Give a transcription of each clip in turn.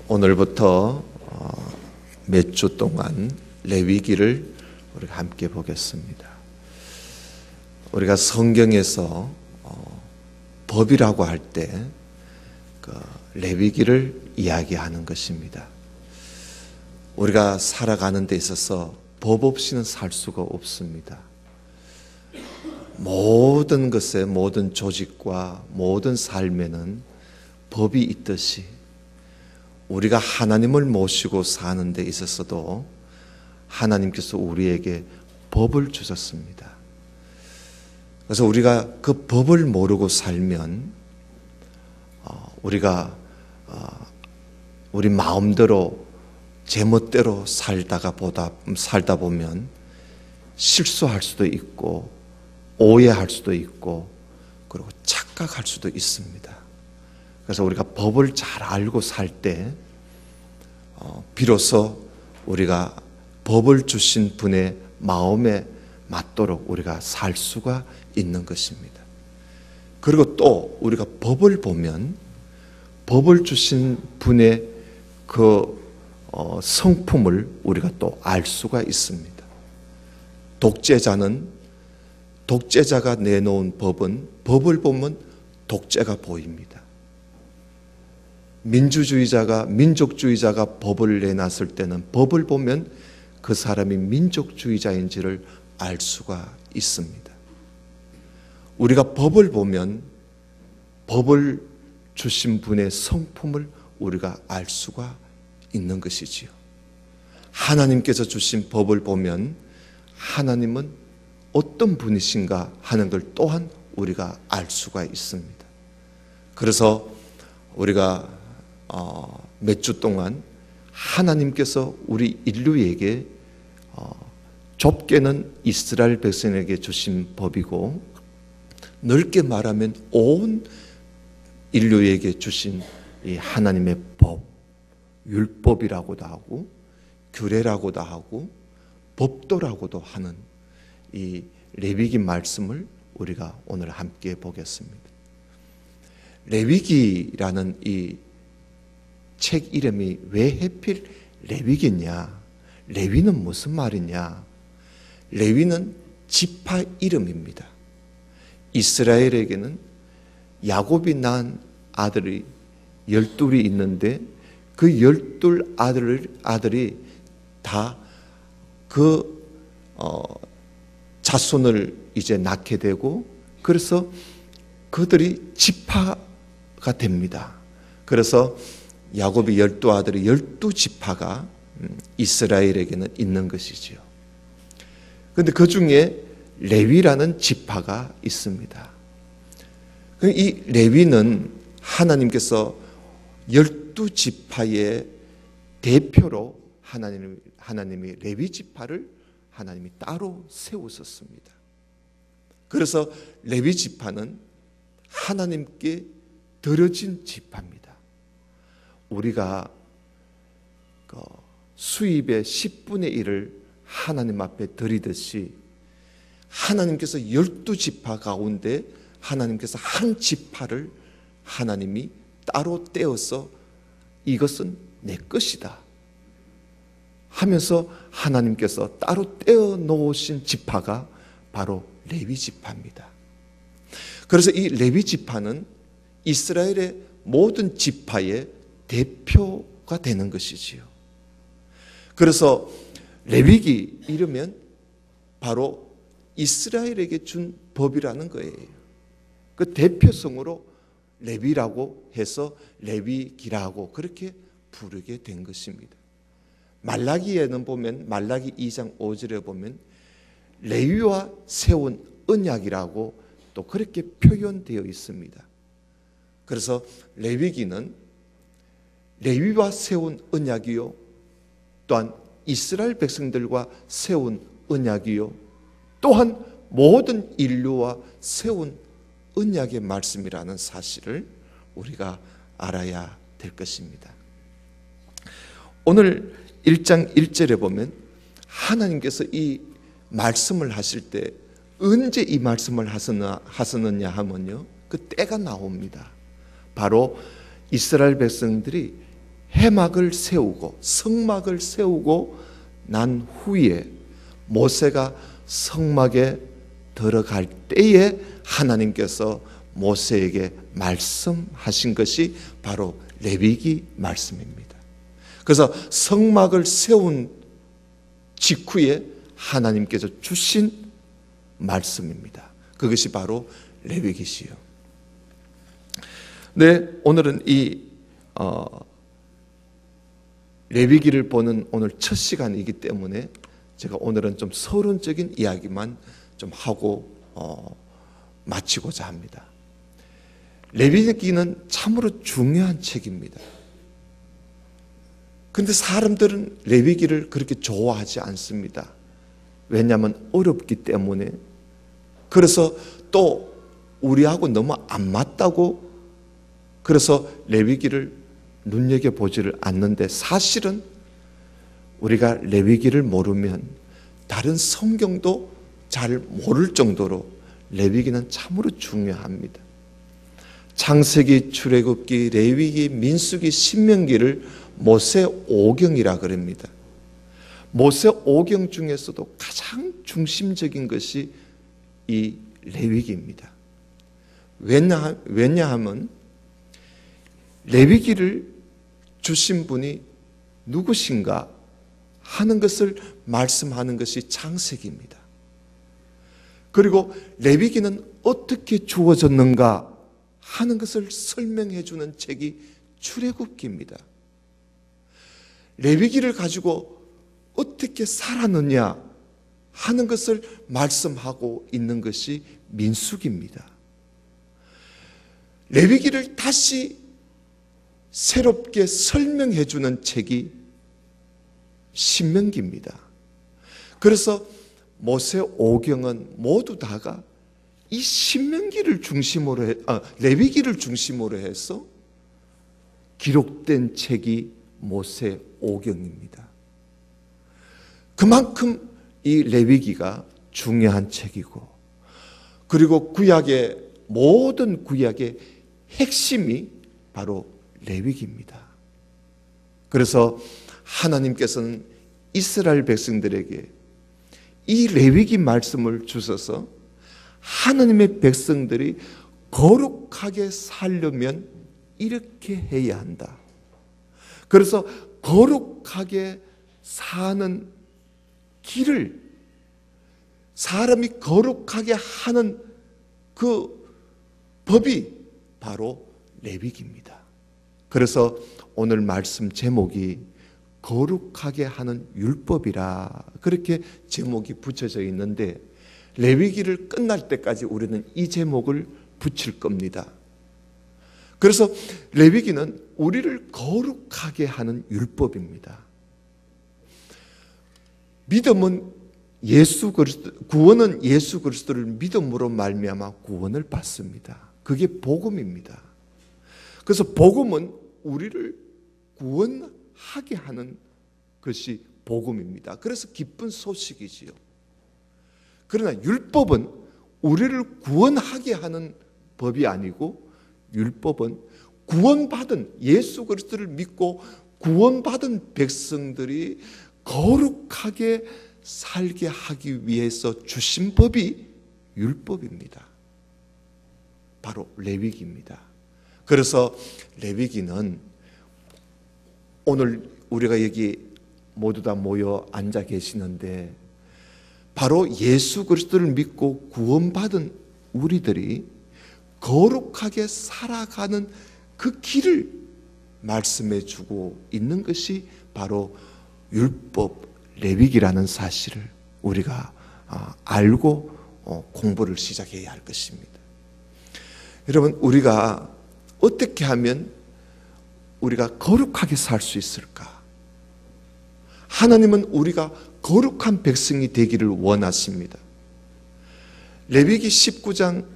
오늘부터 몇 주 동안 레위기를 우리가 함께 보겠습니다. 우리가 성경에서 법이라고 할 때 레위기를 이야기하는 것입니다. 우리가 살아가는 데 있어서 법 없이는 살 수가 없습니다. 모든 것에, 모든 조직과 모든 삶에는 법이 있듯이 우리가 하나님을 모시고 사는 데 있어서도 하나님께서 우리에게 법을 주셨습니다. 그래서 우리가 그 법을 모르고 살면 우리가 우리 마음대로 제멋대로 살다 보면 실수할 수도 있고 오해할 수도 있고 그리고 착각할 수도 있습니다. 그래서 우리가 법을 잘 알고 살 때 비로소 우리가 법을 주신 분의 마음에 맞도록 우리가 살 수가 있는 것입니다. 그리고 또 우리가 법을 보면 법을 주신 분의 그 성품을 우리가 또 알 수가 있습니다. 독재자가 내놓은 법은 법을 보면 독재가 보입니다. 민족주의자가 법을 내놨을 때는 법을 보면 그 사람이 민족주의자인지를 알 수가 있습니다. 우리가 법을 보면 법을 주신 분의 성품을 우리가 알 수가 있는 것이지요. 하나님께서 주신 법을 보면 하나님은 어떤 분이신가 하는 걸 또한 우리가 알 수가 있습니다. 그래서 우리가 몇 주 동안 하나님께서 우리 인류에게 좁게는 이스라엘 백성에게 주신 법이고 넓게 말하면 온 인류에게 주신 이 하나님의 법, 율법이라고도 하고 규례라고도 하고 법도라고도 하는 이 레위기 말씀을 우리가 오늘 함께 보겠습니다. 레위기라는 이 책 이름이 왜 하필 레위기냐? 레위는 무슨 말이냐? 레위는 지파 이름입니다. 이스라엘에게는 야곱이 낳은 아들이 12이 있는데 그 12 아들이 다 그 자손을 이제 낳게 되고 그래서 그들이 지파가 됩니다. 그래서 야곱이 12아들이 12지파가 이스라엘에게는 있는 것이지요. 그런데 그 중에 레위라는 지파가 있습니다. 이 레위는 하나님께서 12지파의 대표로 하나님이 레위 지파를 하나님이 따로 세우셨습니다. 그래서 레위 지파는 하나님께 드려진 지파입니다. 우리가 수입의 10분의 1을 하나님 앞에 드리듯이 하나님께서 12지파 가운데 하나님께서 한 지파를 하나님이 따로 떼어서 이것은 내 것이다 하면서 하나님께서 따로 떼어 놓으신 지파가 바로 레위 지파입니다. 그래서 이 레위 지파는 이스라엘의 모든 지파의 대표가 되는 것이지요. 그래서 레위기 이르면 바로 이스라엘에게 준 법이라는 거예요. 그 대표성으로 레위라고 해서 레위기라고 그렇게 부르게 된 것입니다. 말라기에는 보면 말라기 2장 5절에 보면 레위와 세운 언약이라고 또 그렇게 표현되어 있습니다. 그래서 레위기는 레위와 세운 언약이요 또한 이스라엘 백성들과 세운 언약이요 또한 모든 인류와 세운 언약의 말씀이라는 사실을 우리가 알아야 될 것입니다. 오늘 1장 1절에 보면 하나님께서 이 말씀을 하실 때 언제 이 말씀을 하셨느냐 하면요 그 때가 나옵니다. 바로 이스라엘 백성들이 해막을 세우고 성막을 세우고 난 후에 모세가 성막에 들어갈 때에 하나님께서 모세에게 말씀하신 것이 바로 레위기 말씀입니다. 그래서 성막을 세운 직후에 하나님께서 주신 말씀입니다. 그것이 바로 레위기시요. 네, 오늘은 이 레위기를 보는 오늘 첫 시간이기 때문에 제가 오늘은 좀 서론적인 이야기만 좀 하고 마치고자 합니다. 레위기는 참으로 중요한 책입니다. 그런데 사람들은 레위기를 그렇게 좋아하지 않습니다. 왜냐하면 어렵기 때문에. 그래서 또 우리하고 너무 안 맞다고 그래서 레위기를 눈여겨보지를 않는데, 사실은 우리가 레위기를 모르면 다른 성경도 잘 모를 정도로 레위기는 참으로 중요합니다. 창세기, 출애굽기, 레위기, 민수기, 신명기를 모세 오경이라 그럽니다. 모세 오경 중에서도 가장 중심적인 것이 이 레위기입니다. 왜냐하면 레위기를 주신 분이 누구신가 하는 것을 말씀하는 것이 창세기입니다. 그리고 레위기는 어떻게 주어졌는가 하는 것을 설명해 주는 책이 출애굽기입니다. 레위기를 가지고 어떻게 살았느냐 하는 것을 말씀하고 있는 것이 민수기입니다. 레위기를 다시 새롭게 설명해 주는 책이 신명기입니다. 그래서 모세 오경은 모두 다가 이 신명기를 중심으로 레위기를 중심으로 해서 기록된 책이 모세 오경입니다. 그만큼 이 레위기가 중요한 책이고, 그리고 구약의 모든 구약의 핵심이 바로 레위기입니다. 그래서 하나님께서는 이스라엘 백성들에게 이 레위기 말씀을 주셔서 하나님의 백성들이 거룩하게 살려면 이렇게 해야 한다. 그래서 거룩하게 사는 길을, 사람이 거룩하게 하는 그 법이 바로 레위기입니다. 그래서 오늘 말씀 제목이 거룩하게 하는 율법이라 그렇게 제목이 붙여져 있는데, 레위기를 끝날 때까지 우리는 이 제목을 붙일 겁니다. 그래서 레위기는 우리를 거룩하게 하는 율법입니다. 믿음은 구원은 예수 그리스도를 믿음으로 말미암아 구원을 받습니다. 그게 복음입니다. 그래서 복음은 우리를 구원하게 하는 것이 복음입니다. 그래서 기쁜 소식이지요. 그러나 율법은 우리를 구원하게 하는 법이 아니고, 율법은 구원받은 예수 그리스도를 믿고 구원받은 백성들이 거룩하게 살게 하기 위해서 주신 법이 율법입니다. 바로 레위기입니다. 그래서 레위기는 오늘 우리가 여기 모두 다 모여 앉아 계시는데, 바로 예수 그리스도를 믿고 구원받은 우리들이 거룩하게 살아가는 그 길을 말씀해 주고 있는 것이 바로 율법 레위기라는 사실을 우리가 알고 공부를 시작해야 할 것입니다. 여러분, 우리가 어떻게 하면 우리가 거룩하게 살 수 있을까? 하나님은 우리가 거룩한 백성이 되기를 원하십니다. 레위기 19장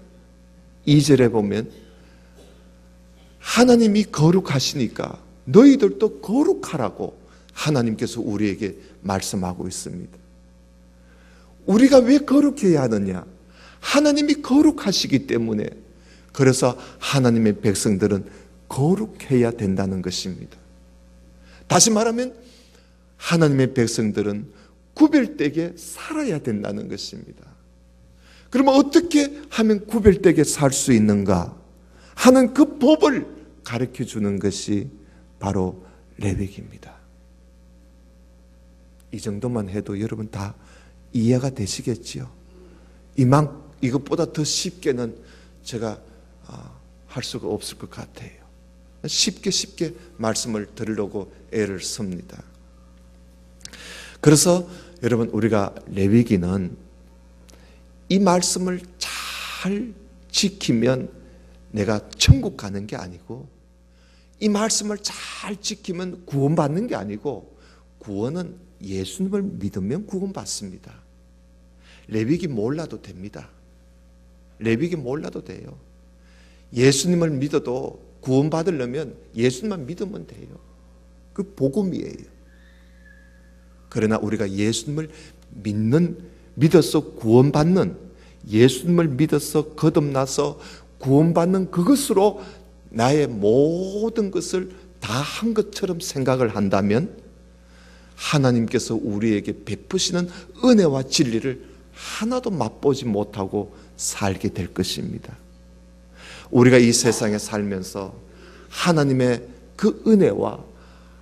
2절에 보면 하나님이 거룩하시니까 너희들도 거룩하라고 하나님께서 우리에게 말씀하고 있습니다. 우리가 왜 거룩해야 하느냐? 하나님이 거룩하시기 때문에, 그래서 하나님의 백성들은 거룩해야 된다는 것입니다. 다시 말하면 하나님의 백성들은 구별되게 살아야 된다는 것입니다. 그러면 어떻게 하면 구별되게 살 수 있는가 하는 그 법을 가르쳐 주는 것이 바로 레위기입니다. 이 정도만 해도 여러분 다 이해가 되시겠지요? 이것보다 더 쉽게는 제가 할 수가 없을 것 같아요. 쉽게 말씀을 드리려고 애를 씁니다. 그래서 여러분, 우리가 레위기는 이 말씀을 잘 지키면 내가 천국 가는 게 아니고, 이 말씀을 잘 지키면 구원받는 게 아니고, 구원은 예수님을 믿으면 구원받습니다. 레위기 몰라도 됩니다. 레위기 몰라도 돼요. 예수님을 믿어도 구원받으려면 예수님만 믿으면 돼요. 그 복음이에요. 그러나 우리가 예수님을 믿어서 구원받는, 예수님을 믿어서 거듭나서 구원받는 그것으로 나의 모든 것을 다 한 것처럼 생각을 한다면 하나님께서 우리에게 베푸시는 은혜와 진리를 하나도 맛보지 못하고 살게 될 것입니다. 우리가 이 세상에 살면서 하나님의 그 은혜와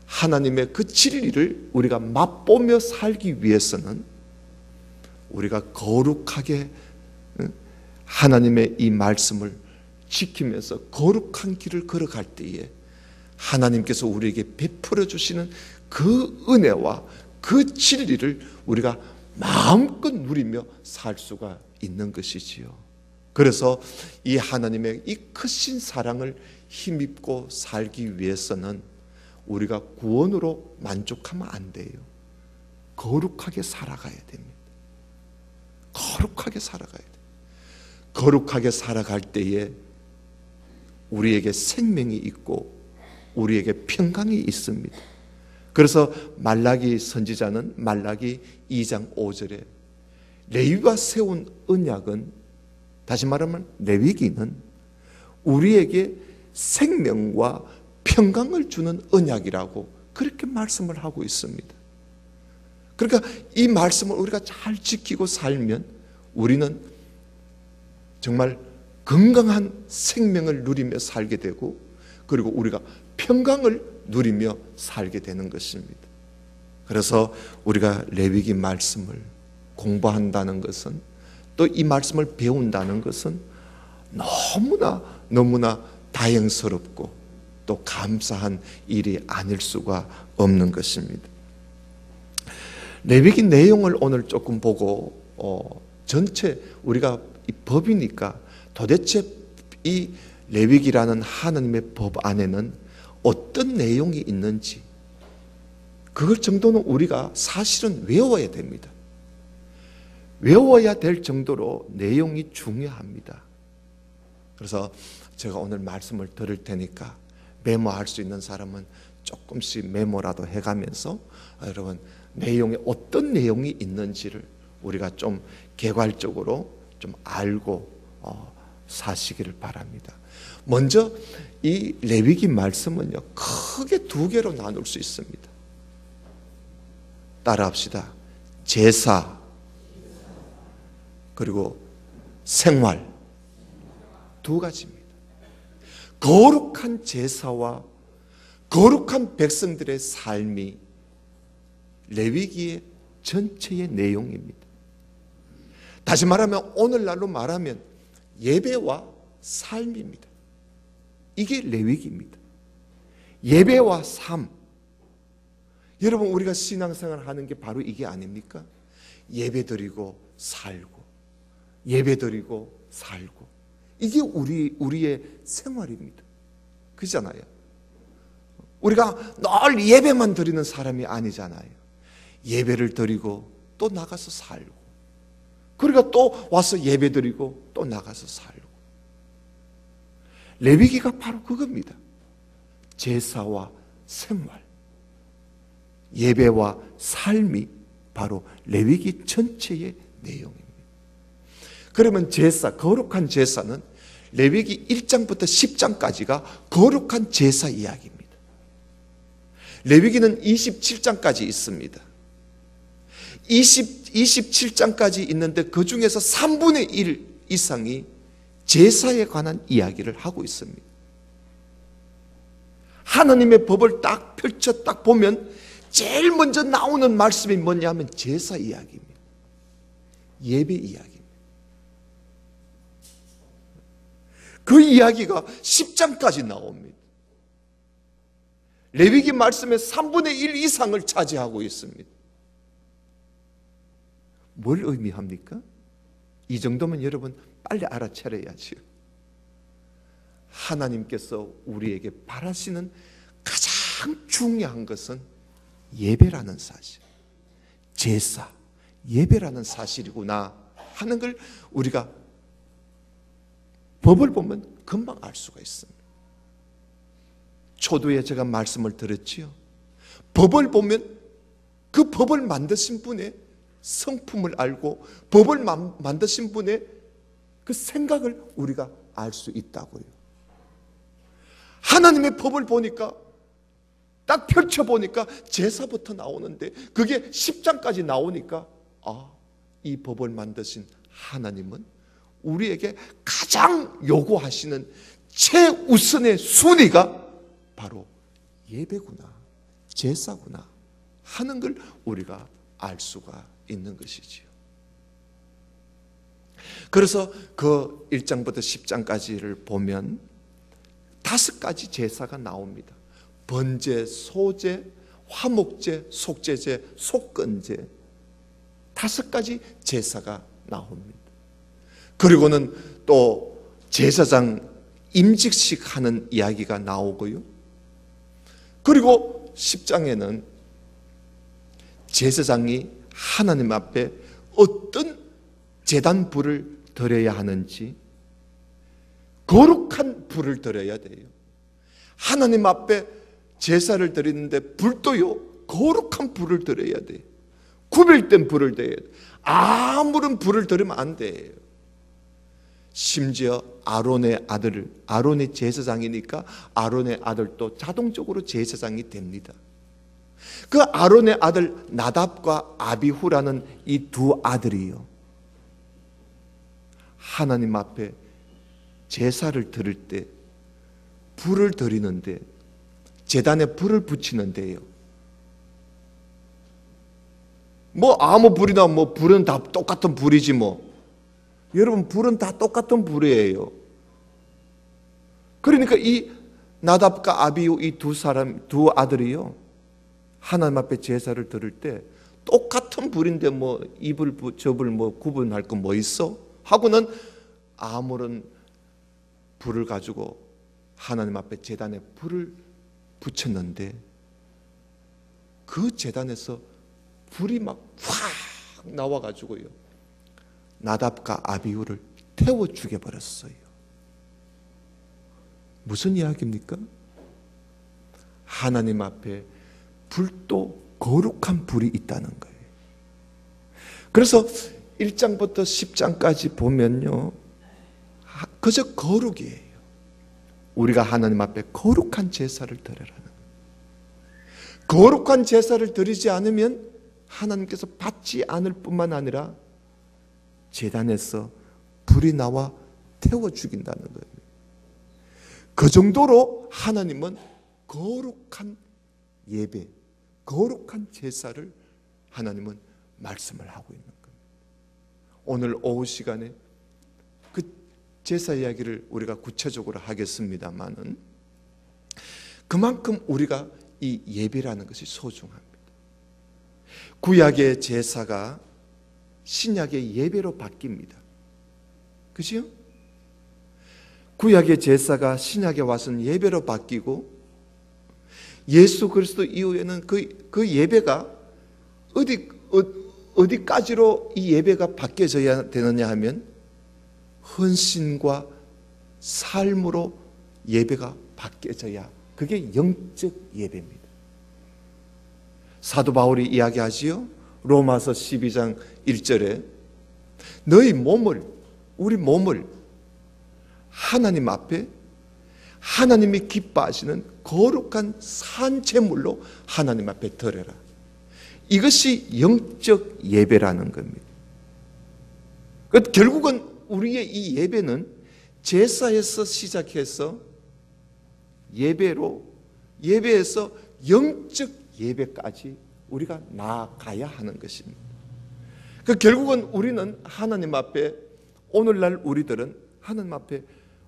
하나님의 그 진리를 우리가 맛보며 살기 위해서는 우리가 거룩하게 하나님의 이 말씀을 지키면서 거룩한 길을 걸어갈 때에 하나님께서 우리에게 베풀어 주시는 그 은혜와 그 진리를 우리가 마음껏 누리며 살 수가 있는 것이지요. 그래서 이 하나님의 이 크신 사랑을 힘입고 살기 위해서는 우리가 구원으로 만족하면 안 돼요. 거룩하게 살아가야 됩니다. 거룩하게 살아가야 돼요. 거룩하게 살아갈 때에 우리에게 생명이 있고 우리에게 평강이 있습니다. 그래서 말라기 선지자는 말라기 2장 5절에 레위가 세운 언약은, 다시 말하면 레위기는 우리에게 생명과 평강을 주는 언약이라고 그렇게 말씀을 하고 있습니다. 그러니까 이 말씀을 우리가 잘 지키고 살면 우리는 정말 건강한 생명을 누리며 살게 되고, 그리고 우리가 평강을 누리며 살게 되는 것입니다. 그래서 우리가 레위기 말씀을 공부한다는 것은, 또 이 말씀을 배운다는 것은 너무나 다행스럽고 또 감사한 일이 아닐 수가 없는 것입니다. 레위기 내용을 오늘 조금 보고 전체 우리가 이 법이니까 도대체 이 레위기라는 하나님의 법 안에는 어떤 내용이 있는지, 그걸 정도는 우리가 사실은 외워야 됩니다. 외워야 될 정도로 내용이 중요합니다. 그래서 제가 오늘 말씀을 들을 테니까 메모할 수 있는 사람은 조금씩 메모라도 해가면서 여러분 내용에 어떤 내용이 있는지를 우리가 좀 개괄적으로 좀 알고 사시기를 바랍니다. 먼저 이 레위기 말씀은요, 크게 두 개로 나눌 수 있습니다. 따라합시다. 제사 그리고 생활, 두 가지입니다. 거룩한 제사와 거룩한 백성들의 삶이 레위기의 전체의 내용입니다. 다시 말하면 오늘날로 말하면 예배와 삶입니다. 이게 레위기입니다. 예배와 삶. 여러분, 우리가 신앙생활 하는 게 바로 이게 아닙니까? 예배드리고 살고, 예배드리고 살고. 이게 우리의 생활입니다. 그렇잖아요. 우리가 늘 예배만 드리는 사람이 아니잖아요. 예배를 드리고 또 나가서 살고, 그러니까 또 와서 예배 드리고 또 나가서 살고. 레위기가 바로 그겁니다. 제사와 생활, 예배와 삶이 바로 레위기 전체의 내용입니다. 그러면 제사, 거룩한 제사는 레위기 1장부터 10장까지가 거룩한 제사 이야기입니다. 레위기는 27장까지 있습니다. 27장까지 있는데 그 중에서 3분의 1 이상이 제사에 관한 이야기를 하고 있습니다. 하나님의 법을 딱 펼쳐 딱 보면 제일 먼저 나오는 말씀이 뭐냐면 제사 이야기입니다. 예배 이야기입니다. 그 이야기가 10장까지 나옵니다. 레위기 말씀의 3분의 1 이상을 차지하고 있습니다. 뭘 의미합니까? 이 정도면 여러분 빨리 알아차려야지요. 하나님께서 우리에게 바라시는 가장 중요한 것은 예배라는 사실, 제사, 예배라는 사실이구나 하는 걸 우리가 법을 보면 금방 알 수가 있습니다. 초두에 제가 말씀을 드렸지요. 법을 보면 그 법을 만드신 분의 성품을 알고 법을 만드신 분의 그 생각을 우리가 알 수 있다고요. 하나님의 법을 보니까 딱 펼쳐보니까 제사부터 나오는데 그게 10장까지 나오니까 이 법을 만드신 하나님은 우리에게 가장 요구하시는 최우선의 순위가 바로 예배구나, 제사구나 하는 걸 우리가 알 수가 있는 것이지요. 그래서 그 1장부터 10장까지를 보면 5가지 제사가 나옵니다. 번제, 소제, 화목제, 속죄제, 속건제 5가지 제사가 나옵니다. 그리고는 또 제사장 임직식 하는 이야기가 나오고요. 그리고 10장에는 제사장이 하나님 앞에 어떤 제단 불을 드려야 하는지, 거룩한 불을 드려야 돼요. 하나님 앞에 제사를 드리는데 불도요, 거룩한 불을 드려야 돼요. 구별된 불을 드려야 돼요. 아무런 불을 드리면 안 돼요. 심지어 아론의 아들, 아론이 제사장이니까 아론의 아들도 자동적으로 제사장이 됩니다. 그 아론의 아들 나답과 아비후라는 이 두 아들이요, 하나님 앞에 제사를 드릴 때 불을 드리는데, 제단에 불을 붙이는데요, 뭐 아무 불이나 뭐 불은 다 똑같은 불이지 뭐. 여러분, 불은 다 똑같은 불이에요. 그러니까 이 나답과 아비후 이 두 아들이요, 하나님 앞에 제사를 드릴 때 똑같은 불인데 뭐 이불 저불 뭐 구분할 거 뭐 있어? 하고는 아무런 불을 가지고 하나님 앞에 제단에 불을 붙였는데 그 제단에서 불이 막 확 나와가지고요, 나답과 아비후를 태워 죽여버렸어요. 무슨 이야기입니까? 하나님 앞에 불도 거룩한 불이 있다는 거예요. 그래서 1장부터 10장까지 보면요, 그저 거룩이에요. 우리가 하나님 앞에 거룩한 제사를 드리라는 거예요. 거룩한 제사를 드리지 않으면 하나님께서 받지 않을 뿐만 아니라 제단에서 불이 나와 태워 죽인다는 거예요. 그 정도로 하나님은 거룩한 예배, 거룩한 제사를 하나님은 말씀을 하고 있는 겁니다. 오늘 오후 시간에 그 제사 이야기를 우리가 구체적으로 하겠습니다만은 그만큼 우리가 이 예배라는 것이 소중합니다. 구약의 제사가 신약의 예배로 바뀝니다. 그죠? 구약의 제사가 신약에 와서는 예배로 바뀌고, 예수 그리스도 이후에는 그 예배가 어디까지로 이 예배가 바뀌어져야 되느냐 하면 헌신과 삶으로 예배가 바뀌어져야, 그게 영적 예배입니다. 사도 바울이 이야기하지요. 로마서 12장 1절에 너희 몸을, 우리 몸을 하나님 앞에 하나님이 기뻐하시는 거룩한 산제물로 하나님 앞에 드려라. 이것이 영적 예배라는 겁니다. 결국은 우리의 이 예배는 제사에서 시작해서 예배에서 영적 예배까지 우리가 나아가야 하는 것입니다. 결국은 우리는 하나님 앞에, 오늘날 우리들은 하나님 앞에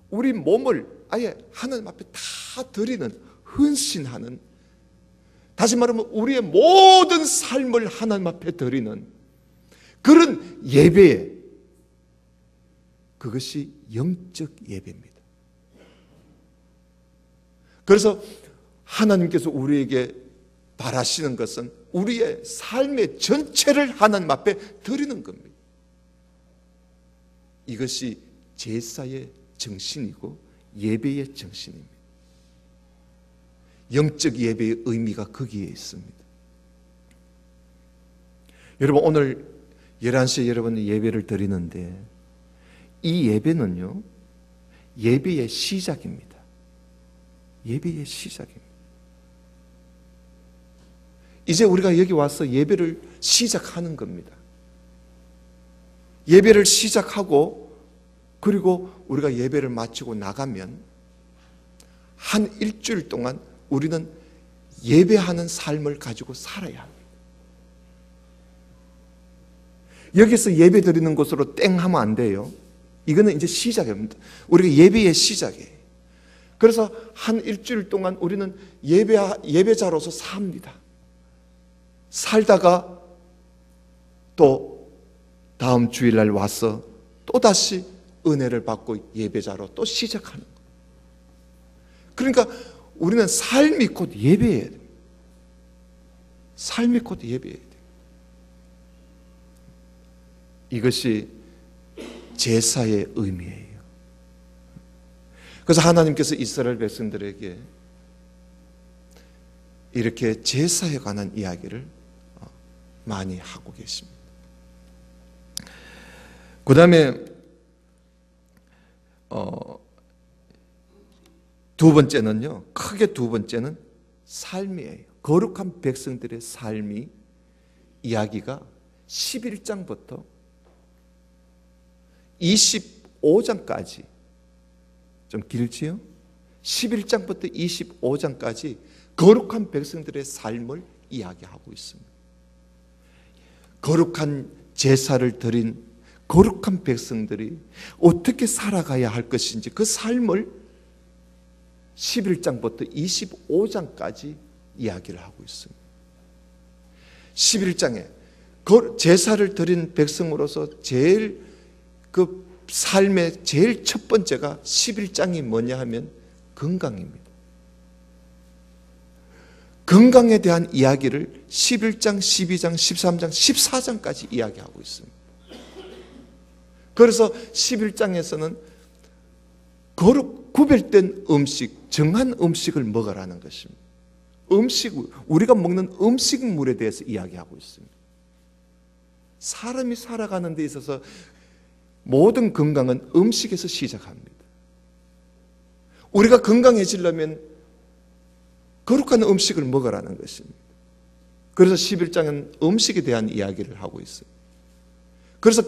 우리 몸을 아예 하나님 앞에 다 드리는, 헌신하는, 다시 말하면 우리의 모든 삶을 하나님 앞에 드리는 그런 예배에, 그것이 영적 예배입니다. 그래서 하나님께서 우리에게 바라시는 것은 우리의 삶의 전체를 하나님 앞에 드리는 겁니다. 이것이 제사의 정신이고 예배의 정신입니다. 영적 예배의 의미가 거기에 있습니다. 여러분, 오늘 11시에 여러분이 예배를 드리는데 이 예배는요, 예배의 시작입니다. 예배의 시작입니다. 이제 우리가 여기 와서 예배를 시작하는 겁니다. 예배를 시작하고 그리고 우리가 예배를 마치고 나가면 한 일주일 동안 우리는 예배하는 삶을 가지고 살아야 합니다. 여기서 예배 드리는 곳으로 땡 하면 안 돼요. 이거는 이제 시작입니다. 우리가 예배의 시작이에요. 그래서 한 일주일 동안 우리는 예배자로서 삽니다. 살다가 또 다음 주일날 와서 또다시 은혜를 받고 예배자로 또 시작하는 거예요. 그러니까 우리는 삶이 곧 예배해야 됩니다. 삶이 곧 예배해야 돼요. 이것이 제사의 의미예요. 그래서 하나님께서 이스라엘 백성들에게 이렇게 제사에 관한 이야기를 많이 하고 계십니다. 그 다음에 두 번째는요, 크게 두 번째는 삶이에요. 거룩한 백성들의 삶이 이야기가 11장부터 25장까지 좀 길지요? 11장부터 25장까지 거룩한 백성들의 삶을 이야기하고 있습니다. 거룩한 제사를 드린 거룩한 백성들이 어떻게 살아가야 할 것인지 그 삶을 11장부터 25장까지 이야기를 하고 있습니다. 11장에 제사를 드린 백성으로서 제일 그 삶의 제일 첫 번째가 11장이 뭐냐 하면 건강입니다. 건강에 대한 이야기를 11장, 12장, 13장, 14장까지 이야기하고 있습니다. 그래서 11장에서는 구별된 음식, 정한 음식을 먹으라는 것입니다. 우리가 먹는 음식물에 대해서 이야기하고 있습니다. 사람이 살아가는 데 있어서 모든 건강은 음식에서 시작합니다. 우리가 건강해지려면 거룩한 음식을 먹으라는 것입니다. 그래서 11장은 음식에 대한 이야기를 하고 있어요. 그래서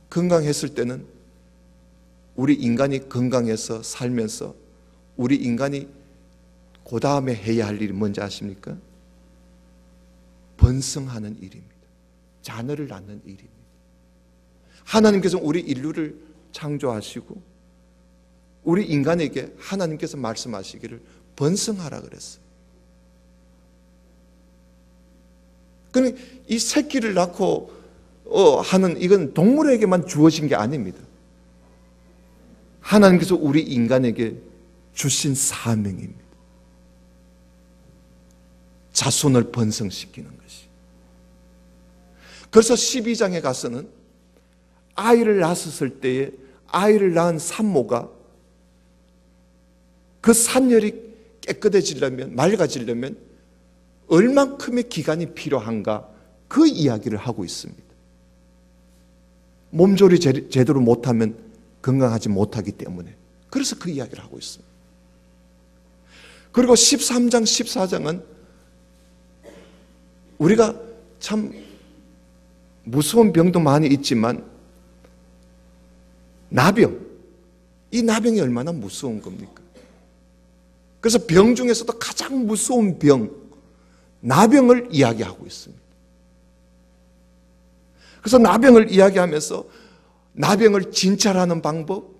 건강했을 때는 우리 인간이 건강해서 살면서 우리 인간이 그 다음에 해야 할 일이 뭔지 아십니까? 번성하는 일입니다. 자녀를 낳는 일입니다. 하나님께서 우리 인류를 창조하시고 우리 인간에게 하나님께서 말씀하시기를 번성하라 그랬어요. 그러니까 이 새끼를 낳고 하는 이건 동물에게만 주어진 게 아닙니다. 하나님께서 우리 인간에게 주신 사명입니다. 자손을 번성시키는 것이. 그래서 12장에 가서는 아이를 낳았을 때에 아이를 낳은 산모가 그 산열이 깨끗해지려면, 맑아지려면 얼만큼의 기간이 필요한가 그 이야기를 하고 있습니다. 몸조리 제대로 못하면 건강하지 못하기 때문에 그래서 그 이야기를 하고 있습니다. 그리고 13장, 14장은 우리가 참 무서운 병도 많이 있지만 나병, 이 나병이 얼마나 무서운 겁니까? 그래서 병 중에서도 가장 무서운 병, 나병을 이야기하고 있습니다. 그래서 나병을 이야기하면서 나병을 진찰하는 방법,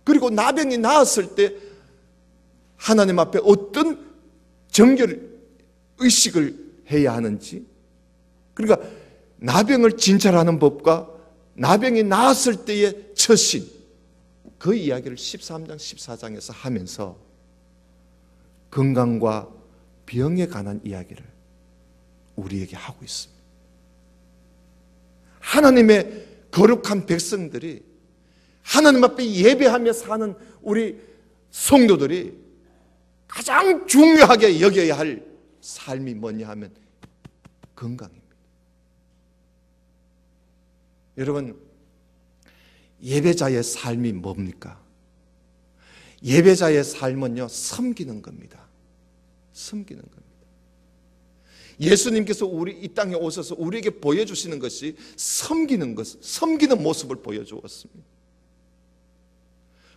그리고 나병이 나았을 때 하나님 앞에 어떤 정결 의식을 해야 하는지, 그러니까 나병을 진찰하는 법과 나병이 나았을 때의 처신, 그 이야기를 13장, 14장에서 하면서 건강과 병에 관한 이야기를 우리에게 하고 있습니다. 하나님의 거룩한 백성들이, 하나님 앞에 예배하며 사는 우리 성도들이 가장 중요하게 여겨야 할 삶이 뭐냐 하면 건강입니다. 여러분, 예배자의 삶이 뭡니까? 예배자의 삶은요, 섬기는 겁니다. 섬기는 겁니다. 예수님께서 우리 이 땅에 오셔서 우리에게 보여주시는 것이 섬기는 것, 섬기는 모습을 보여주었습니다.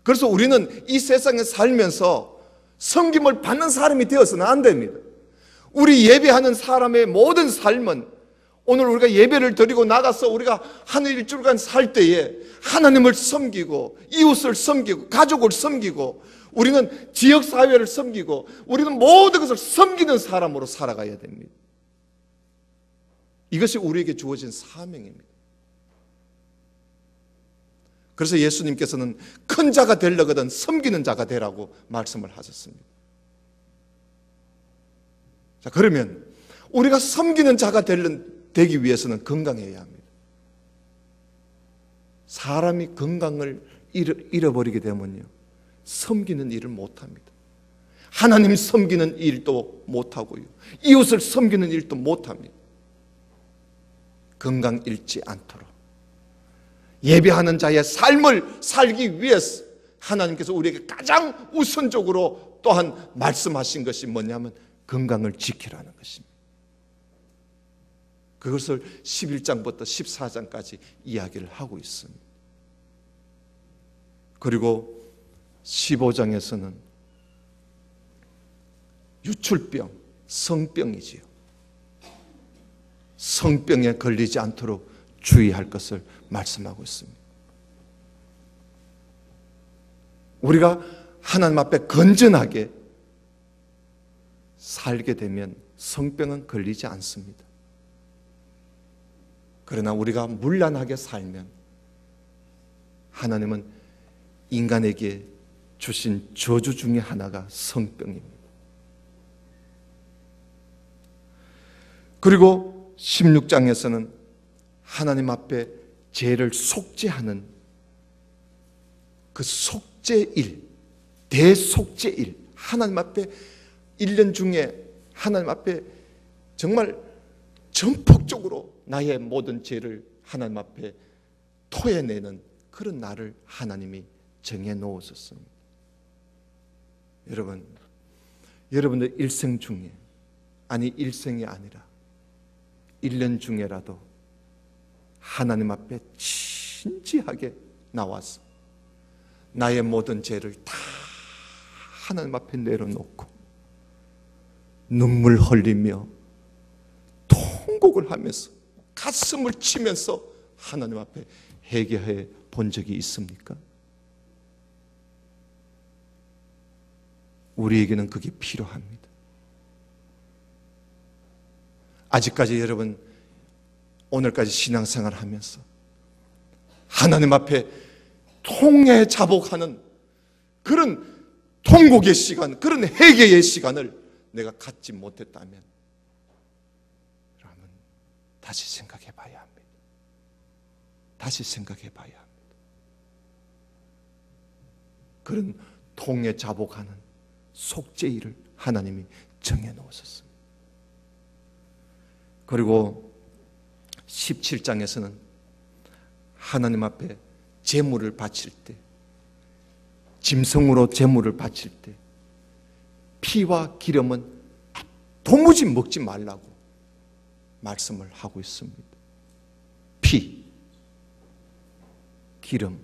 그래서 우리는 이 세상에 살면서 섬김을 받는 사람이 되어서는 안 됩니다. 우리 예배하는 사람의 모든 삶은, 오늘 우리가 예배를 드리고 나가서 우리가 한 일주일간 살 때에 하나님을 섬기고 이웃을 섬기고 가족을 섬기고 우리는 지역사회를 섬기고 우리는 모든 것을 섬기는 사람으로 살아가야 됩니다. 이것이 우리에게 주어진 사명입니다. 그래서 예수님께서는 큰 자가 되려거든 섬기는 자가 되라고 말씀을 하셨습니다. 자, 그러면 우리가 섬기는 자가 되기 위해서는 건강해야 합니다. 사람이 건강을 잃어버리게 되면요, 섬기는 일을 못합니다. 하나님 섬기는 일도 못하고요, 이웃을 섬기는 일도 못합니다. 건강 잃지 않도록 예배하는 자의 삶을 살기 위해서 하나님께서 우리에게 가장 우선적으로 또한 말씀하신 것이 뭐냐면 건강을 지키라는 것입니다. 그것을 11장부터 14장까지 이야기를 하고 있습니다. 그리고 15장에서는 유출병, 성병이지요. 성병에 걸리지 않도록 주의할 것을 말씀하고 있습니다. 우리가 하나님 앞에 건전하게 살게 되면 성병은 걸리지 않습니다. 그러나 우리가 문란하게 살면 하나님은 인간에게 주신 저주 중에 하나가 성병입니다. 그리고 16장에서는 하나님 앞에 죄를 속죄하는 그 속죄일, 대속죄일, 하나님 앞에 1년 중에 하나님 앞에 정말 전폭적으로 나의 모든 죄를 하나님 앞에 토해내는 그런 날을 하나님이 정해 놓으셨습니다. 여러분들 일생 중에, 아니 일생이 아니라 1년 중에라도 하나님 앞에 진지하게 나와서 나의 모든 죄를 다 하나님 앞에 내려놓고 눈물 흘리며 통곡을 하면서 가슴을 치면서 하나님 앞에 회개해 본 적이 있습니까? 우리에게는 그게 필요합니다. 아직까지 여러분, 오늘까지 신앙생활 하면서 하나님 앞에 통해 자복하는 그런 통곡의 시간, 그런 회개의 시간을 내가 갖지 못했다면 여러분, 다시 생각해 봐야 합니다. 다시 생각해 봐야 합니다. 그런 통해 자복하는 속죄일을 하나님이 정해 놓으셨습니다. 그리고 17장에서는 하나님 앞에 제물을 바칠 때 짐승으로 제물을 바칠 때 피와 기름은 도무지 먹지 말라고 말씀을 하고 있습니다. 피, 기름,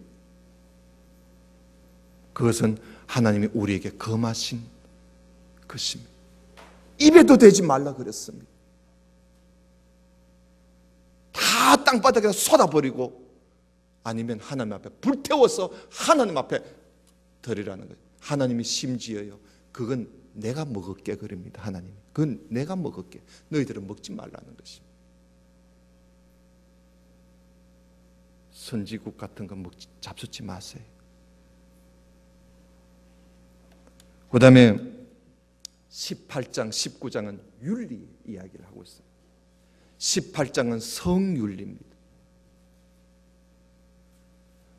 그것은 하나님이 우리에게 금하신 것입니다. 입에도 대지 말라 그랬습니다. 다 땅바닥에 쏟아버리고 아니면 하나님 앞에 불태워서 하나님 앞에 드리라는 거예요. 하나님이 심지어요, 그건 내가 먹을게 그럽니다. 하나님이 그건 내가 먹을게, 너희들은 먹지 말라는 것입니다. 선지국 같은 거 잡수지 마세요. 그 다음에 18장, 19장은 윤리 이야기를 하고 있어요. 18장은 성윤리입니다.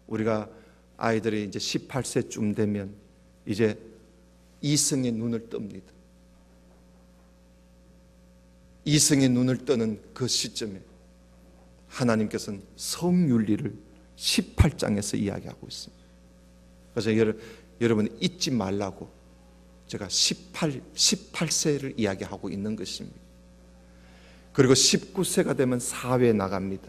우리가 아이들이 이제 18세쯤 되면 이제 이성의 눈을 뜹니다. 이성의 눈을 뜨는 그 시점에 하나님께서는 성윤리를 18장에서 이야기하고 있습니다. 그래서 여러분 잊지 말라고 제가 18세를 이야기하고 있는 것입니다. 그리고 19세가 되면 사회에 나갑니다.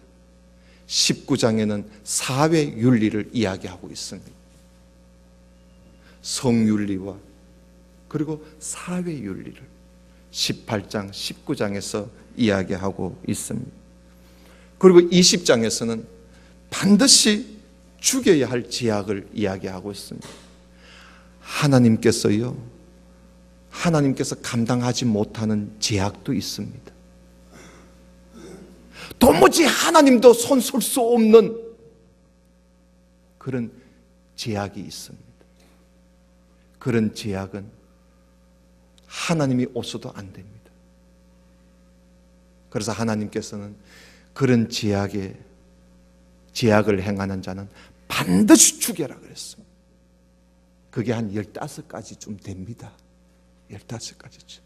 19장에는 사회 윤리를 이야기하고 있습니다. 성윤리와 그리고 사회 윤리를 18장, 19장에서 이야기하고 있습니다. 그리고 20장에서는 반드시 죽여야 할 제약을 이야기하고 있습니다. 하나님께서 감당하지 못하는 제약도 있습니다. 도무지 하나님도 손쓸 수 없는 그런 제약이 있습니다. 그런 제약은 하나님이 오셔도 안 됩니다. 그래서 하나님께서는 그런 제약을 행하는 자는 반드시 죽여라 그랬습니다. 그게 한 15가지쯤 됩니다. 15가지쯤.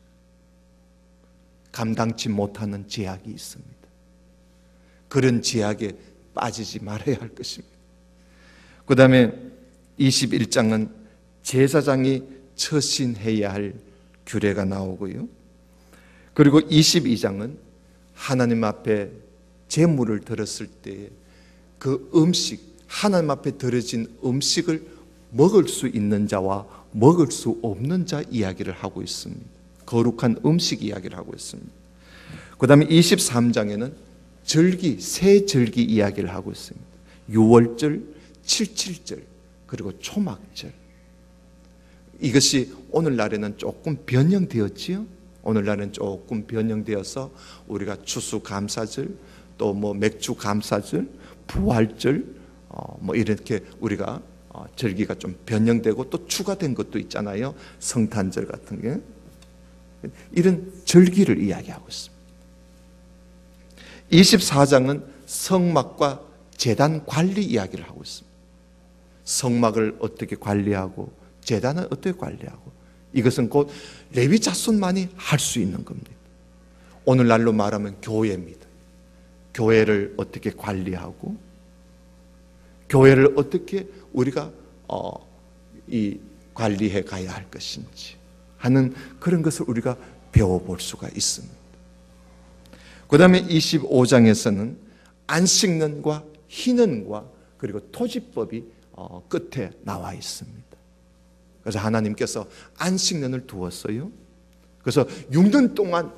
감당치 못하는 제약이 있습니다. 그런 제약에 빠지지 말아야 할 것입니다. 그 다음에 21장은 제사장이 처신해야 할 규례가 나오고요. 그리고 22장은 하나님 앞에 제물을 드렸을 때 그 음식, 하나님 앞에 드려진 음식을 먹을 수 있는 자와 먹을 수 없는 자 이야기를 하고 있습니다. 거룩한 음식 이야기를 하고 있습니다. 그 다음에 23장에는 절기, 새 절기 이야기를 하고 있습니다. 6월절, 77절, 그리고 초막절. 이것이 오늘날에는 조금 변형되었지요. 오늘날은 조금 변형되어서 우리가 추수감사절, 또 뭐 맥주감사절, 부활절, 뭐 이렇게 우리가 절기가 좀 변형되고 또 추가된 것도 있잖아요. 성탄절 같은 게. 이런 절기를 이야기하고 있습니다. 24장은 성막과 제단 관리 이야기를 하고 있습니다. 성막을 어떻게 관리하고 제단은 어떻게 관리하고, 이것은 곧 레위 자손만이 할 수 있는 겁니다. 오늘날로 말하면 교회입니다. 교회를 어떻게 관리하고 교회를 어떻게 우리가 관리해 가야 할 것인지 하는 그런 것을 우리가 배워볼 수가 있습니다. 그 다음에 25장에서는 안식년과 희년과 그리고 토지법이 끝에 나와 있습니다. 그래서 하나님께서 안식년을 두었어요. 그래서 6년 동안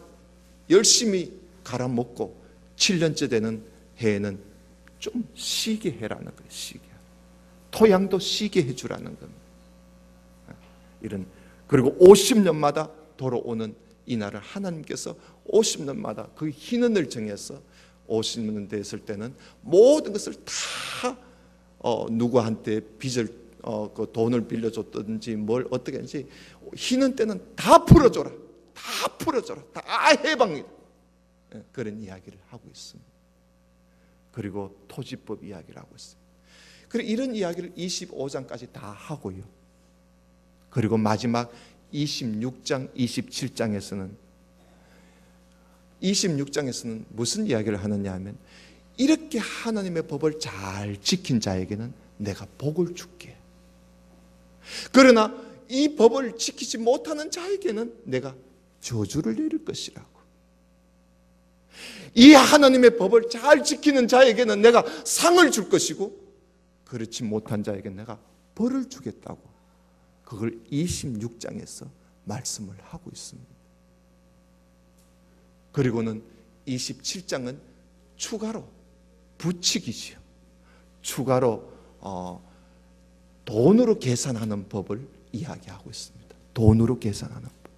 열심히 갈아먹고 7년째 되는 해에는 좀 쉬게 해라는 거예요. 쉬게. 토양도 쉬게 해주라는 겁니다. 이런, 그리고 50년마다 돌아오는 이 날을 하나님께서 50년마다 그 희년을 정해서 50년 됐을 때는 모든 것을 다 누구한테 빚을 그 돈을 빌려줬든지 뭘 어떻게 했는지 희년 때는 다 풀어줘라, 다 풀어줘라, 다 해방이다. 그런 이야기를 하고 있습니다. 그리고 토지법 이야기를 하고 있습니다. 그리고 이런 이야기를 25장까지 다 하고요. 그리고 마지막 26장, 27장에서는 무슨 이야기를 하느냐 하면, 이렇게 하나님의 법을 잘 지킨 자에게는 내가 복을 줄게. 그러나 이 법을 지키지 못하는 자에게는 내가 저주를 내릴 것이라고. 이 하나님의 법을 잘 지키는 자에게는 내가 상을 줄 것이고, 그렇지 못한 자에게는 내가 벌을 주겠다고, 그걸 26장에서 말씀을 하고 있습니다. 그리고는 27장은 추가로 부칙이지요. 추가로 돈으로 계산하는 법을 이야기하고 있습니다. 돈으로 계산하는 법.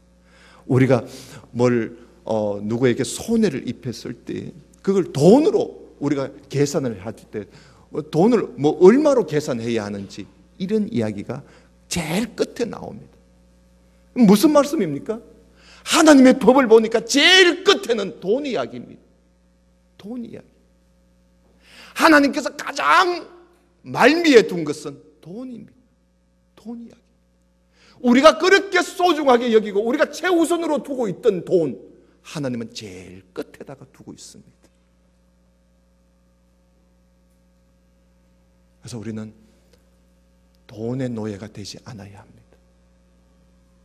우리가 누구에게 손해를 입혔을 때 그걸 돈으로 우리가 계산을 할 때 돈을 얼마로 계산해야 하는지, 이런 이야기가 제일 끝에 나옵니다. 무슨 말씀입니까? 하나님의 법을 보니까 제일 끝에는 돈 이야기입니다. 돈 이야기. 하나님께서 가장 말미에 둔 것은 돈입니다. 돈 이야기. 우리가 그렇게 소중하게 여기고 우리가 최우선으로 두고 있던 돈, 하나님은 제일 끝에다가 두고 있습니다. 그래서 우리는 돈의 노예가 되지 않아야 합니다.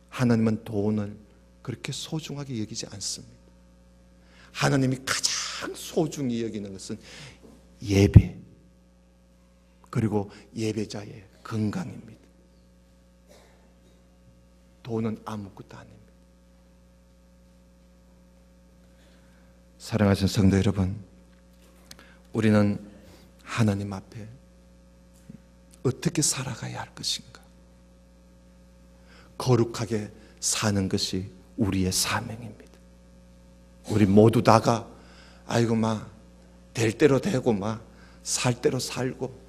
하나님은 돈을 그렇게 소중하게 여기지 않습니다. 하나님이 가장 소중히 여기는 것은 예배, 그리고 예배자의 건강입니다. 돈은 아무것도 아닙니다. 사랑하시는 성도 여러분, 우리는 하나님 앞에 어떻게 살아가야 할 것인가? 거룩하게 사는 것이 우리의 사명입니다. 우리 모두 다가 될 대로 되고 살 대로 살고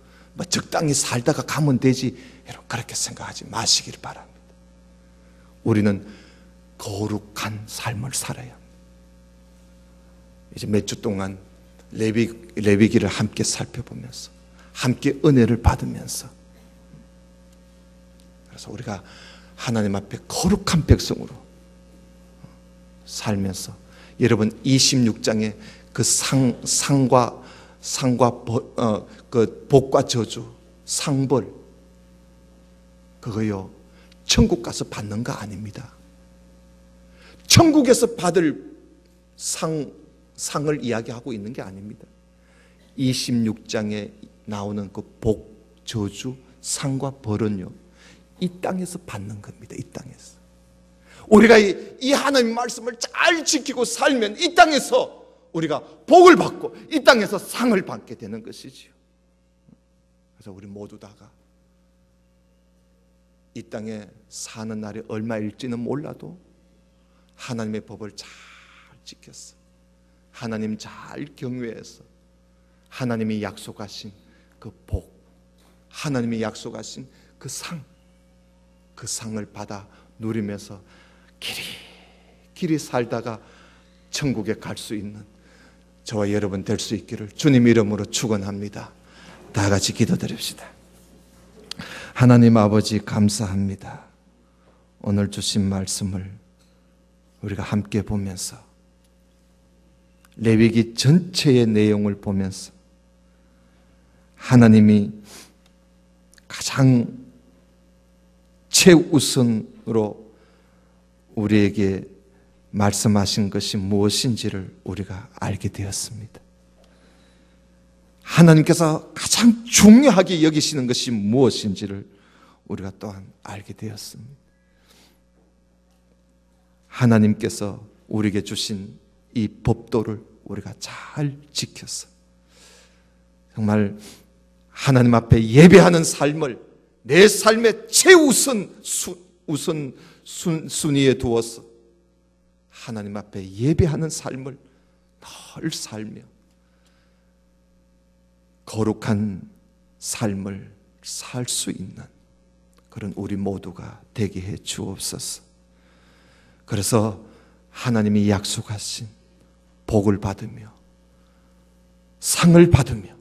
적당히 살다가 가면 되지, 여러분 그렇게 생각하지 마시길 바랍니다. 우리는 거룩한 삶을 살아야 합니다. 이제 몇 주 동안 레위기를 함께 살펴보면서, 함께 은혜를 받으면서, 그래서 우리가 하나님 앞에 거룩한 백성으로 살면서, 여러분 26장에 그 상과 그 복과 저주, 상벌, 그거요 천국 가서 받는 거 아닙니다. 천국에서 받을 상을 이야기하고 있는 게 아닙니다. 26장에 나오는 그 복, 저주, 상과 벌은요, 이 땅에서 받는 겁니다. 이 땅에서. 우리가 이 하나님의 말씀을 잘 지키고 살면 이 땅에서 우리가 복을 받고 이 땅에서 상을 받게 되는 것이지요. 그래서 우리 모두 다가 이 땅에 사는 날이 얼마일지는 몰라도 하나님의 법을 잘 지켰어, 하나님 잘 경외해서 하나님이 약속하신 그 복, 하나님이 약속하신 그 상을 받아 누리면서 길이 살다가 천국에 갈 수 있는 저와 여러분 될 수 있기를 주님 이름으로 축원합니다. 다 같이 기도드립시다. 하나님 아버지, 감사합니다. 오늘 주신 말씀을 우리가 함께 보면서, 레위기 전체의 내용을 보면서 하나님이 가장 최우선으로 우리에게 말씀하신 것이 무엇인지를 우리가 알게 되었습니다. 하나님께서 가장 중요하게 여기시는 것이 무엇인지를 우리가 또한 알게 되었습니다. 하나님께서 우리에게 주신 이 법도를 우리가 잘 지켜서 정말 하나님 앞에 예배하는 삶을 내 삶의 최우선 순위에 두어서 하나님 앞에 예배하는 삶을 늘 살며 거룩한 삶을 살 수 있는 그런 우리 모두가 되게 해 주옵소서. 그래서 하나님이 약속하신 복을 받으며 상을 받으며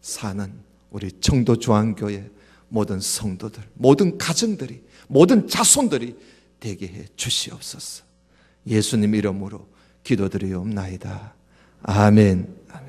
사는 우리 청도중앙교회 모든 성도들, 모든 가정들이, 모든 자손들이 되게 해 주시옵소서. 예수님 이름으로 기도드리옵나이다. 아멘. 아멘.